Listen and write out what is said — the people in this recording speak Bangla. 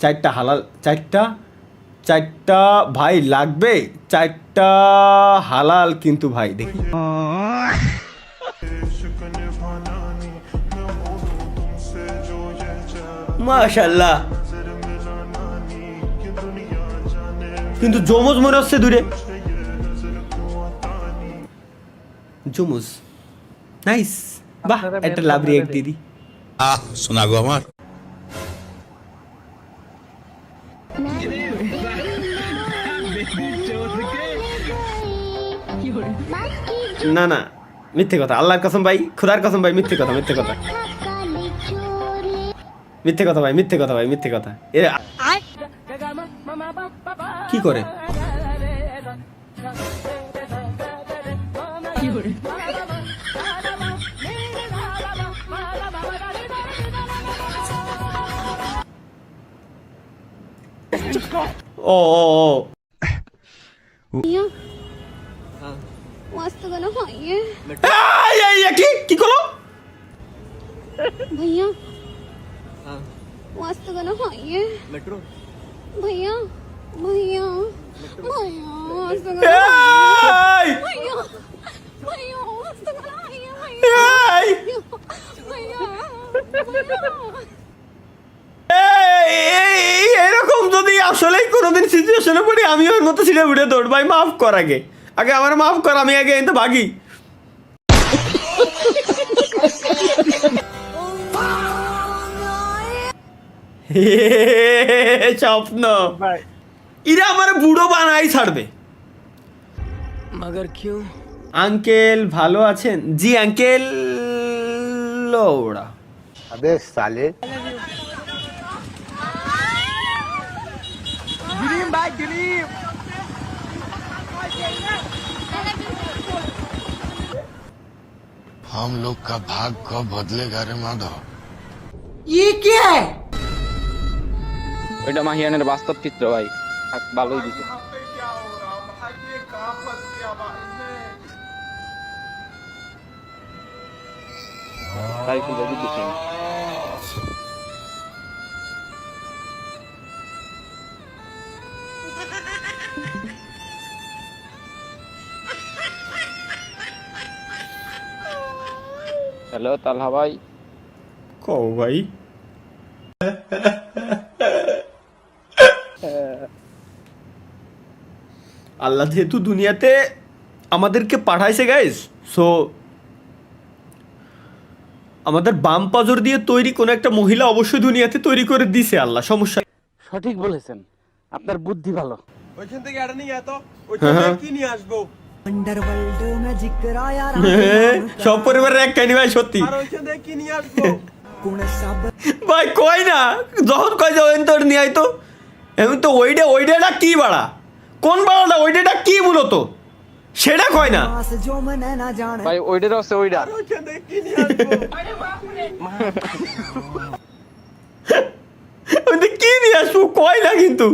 চারটা হালাল, চারটা চারটা ভাই লাগবে, চারটা হালাল কিন্তু ভাই দেখি। মাশাআল্লাহ, কিন্তু জমজ মনে হচ্ছে দূরে। জমজ নাইস, বাহ একটা লাভ রিয়েক্ট দিদি। শোনা গো আমার না না মিথ্যে কথা, আল্লাহর কসম ভাই, খোদার কসম ভাই, মিথ্যে কথা, মিথ্যে কথা, মিথ্যে কথা ভাই, মিথ্যে কথা ভাই, মিথ্যে কথা। এ কি করে? ও ও ও मस्त गाना खाइए কি কি করলো? भैया मस्त गाना खाइए मेट्रो भैया भैया भैया मस्त गाना এই भैया भैया मस्त गाना खाइए भैया এই भैया এরকম যদি আসলেই কোনোদিন সিচুয়েশনে পড়ি, আমি ওর মতো ছিঁড়ে উঠে দৌড়। ভাই মাফ কর, আগে আগে আমার মাফ কর, আমি আগে এতে ভাগি। স্বপ্ন, এরা আমার বুড়ো বানাই ছাড়বে। मगर क्यों? আঙ্কেল ভালো আছেন? জি আঙ্কেল। ওরা अबे साले दिलीप भाई दिलीप हम लोग का भाग कब बदलेगा रे माधव? ওইটা মাহিয়ানের বাস্তব চিত্র ভাই, ভালোই দিছে। তাই খুলে দিতেছি। হ্যালো তালহা ভাই। কও ভাই। আল্লাহ যেহেতু দুনিয়াতে আমাদেরকে পাঠাইছে গাইস, সো আমাদের বাম পাজর দিয়ে তৈরি কোন একটা মহিলা অবশ্যই দুনিয়াতে তৈরি করে দিছে আল্লাহ, সমস্যা। সঠিক বলেছেন, আপনার বুদ্ধি ভালো। ওইখান থেকে এটা নিয়ে এত ওইখান থেকে কি নিয়ে আসবো? সব পরিবারের এক কাহিনী ভাই, সত্যি আর ওইখান থেকে কি নিয়ে আসবো? ভাই কয় না, যখন কয় যে ওই তোর নিয়ে আইতো, এমন তো ওইডাটা কি বাড়া, কোন বাড়াটা ওইডাটা কি মূলত সেটা কয় না ভাই ওইটার আছে ওইটা। আর ওইখান থেকে কি নিয়ে আসবো? কি নিয়ে আসবো কয় না কিন্তু।